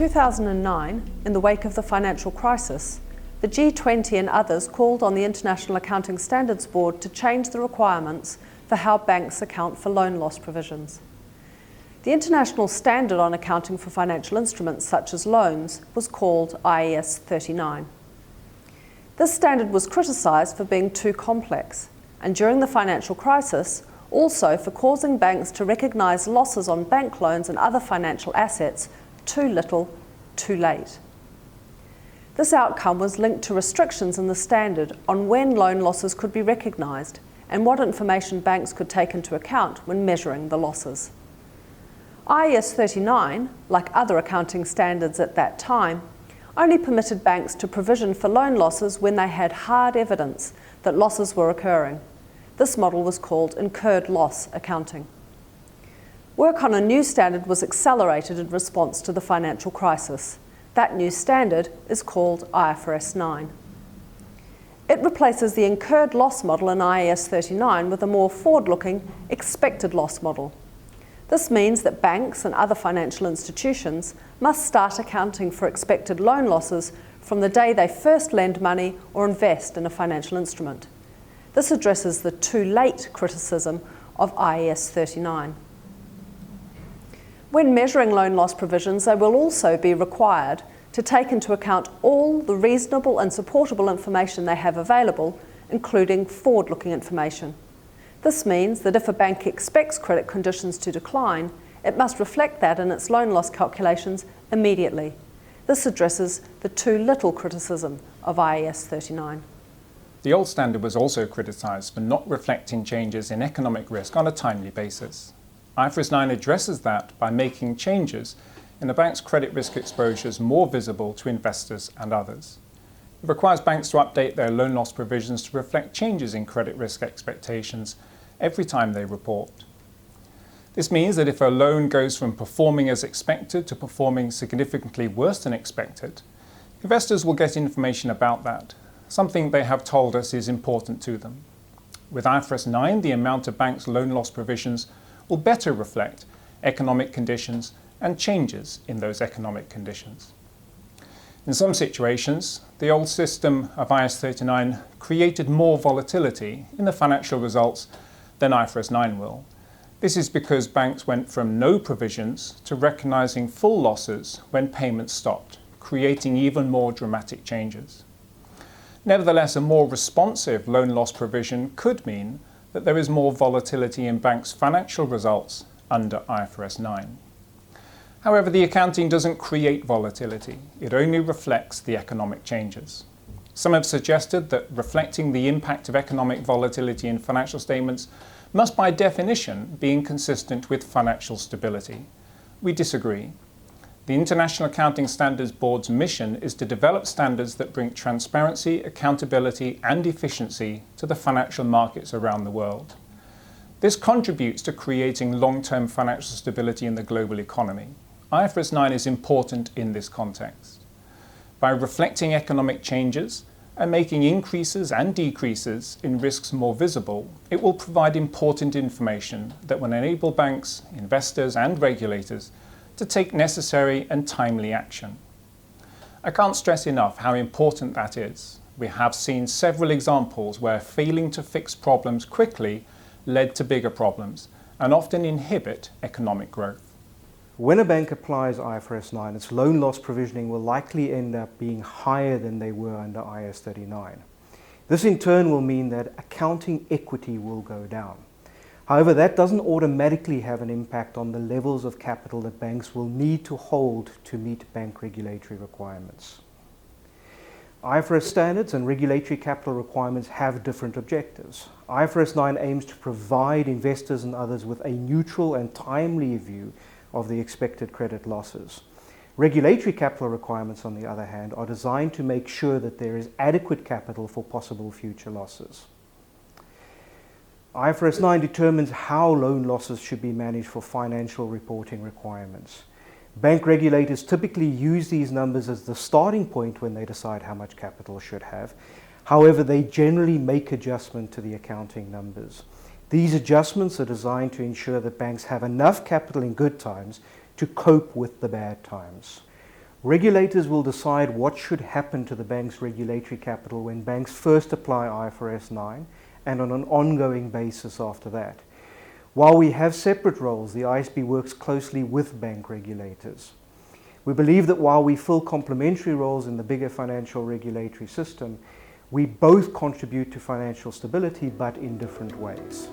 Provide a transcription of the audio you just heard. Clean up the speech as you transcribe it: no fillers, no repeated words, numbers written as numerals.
2009, in the wake of the financial crisis, the G20 and others called on the International Accounting Standards Board to change the requirements for how banks account for loan loss provisions. The international standard on accounting for financial instruments such as loans was called IAS 39. This standard was criticised for being too complex, and during the financial crisis, also for causing banks to recognise losses on bank loans and other financial assets too little, too late. This outcome was linked to restrictions in the standard on when loan losses could be recognised and what information banks could take into account when measuring the losses. IAS 39, like other accounting standards at that time, only permitted banks to provision for loan losses when they had hard evidence that losses were occurring. This model was called incurred loss accounting. Work on a new standard was accelerated in response to the financial crisis. That new standard is called IFRS 9. It replaces the incurred loss model in IAS 39 with a more forward-looking expected loss model. This means that banks and other financial institutions must start accounting for expected loan losses from the day they first lend money or invest in a financial instrument. This addresses the too late criticism of IAS 39. When measuring loan loss provisions, they will also be required to take into account all the reasonable and supportable information they have available, including forward-looking information. This means that if a bank expects credit conditions to decline, it must reflect that in its loan loss calculations immediately. This addresses the too little criticism of IAS 39. The old standard was also criticised for not reflecting changes in economic risk on a timely basis. IFRS 9 addresses that by making changes in the bank's credit risk exposures more visible to investors and others. It requires banks to update their loan loss provisions to reflect changes in credit risk expectations every time they report. This means that if a loan goes from performing as expected to performing significantly worse than expected, investors will get information about that, something they have told us is important to them. With IFRS 9, the amount of banks' loan loss provisions will better reflect economic conditions and changes in those economic conditions. In some situations, the old system of IAS 39 created more volatility in the financial results than IFRS 9 will. This is because banks went from no provisions to recognising full losses when payments stopped, creating even more dramatic changes. Nevertheless, a more responsive loan loss provision could mean that there is more volatility in banks' financial results under IFRS 9. However, the accounting doesn't create volatility. It only reflects the economic changes. Some have suggested that reflecting the impact of economic volatility in financial statements must by definition be inconsistent with financial stability. We disagree. The International Accounting Standards Board's mission is to develop standards that bring transparency, accountability and efficiency to the financial markets around the world. This contributes to creating long-term financial stability in the global economy. IFRS 9 is important in this context. By reflecting economic changes and making increases and decreases in risks more visible, it will provide important information that will enable banks, investors and regulators to take necessary and timely action. I can't stress enough how important that is. We have seen several examples where failing to fix problems quickly led to bigger problems and often inhibit economic growth. When a bank applies IFRS 9, its loan loss provisioning will likely end up being higher than they were under IAS 39. This in turn will mean that accounting equity will go down. However, that doesn't automatically have an impact on the levels of capital that banks will need to hold to meet bank regulatory requirements. IFRS standards and regulatory capital requirements have different objectives. IFRS 9 aims to provide investors and others with a neutral and timely view of the expected credit losses. Regulatory capital requirements, on the other hand, are designed to make sure that there is adequate capital for possible future losses. IFRS 9 determines how loan losses should be managed for financial reporting requirements. Bank regulators typically use these numbers as the starting point when they decide how much capital should have. However, they generally make adjustment to the accounting numbers. These adjustments are designed to ensure that banks have enough capital in good times to cope with the bad times. Regulators will decide what should happen to the bank's regulatory capital when banks first apply IFRS 9 and on an ongoing basis after that. While we have separate roles, the ISB works closely with bank regulators. We believe that while we fill complementary roles in the bigger financial regulatory system, we both contribute to financial stability, but in different ways.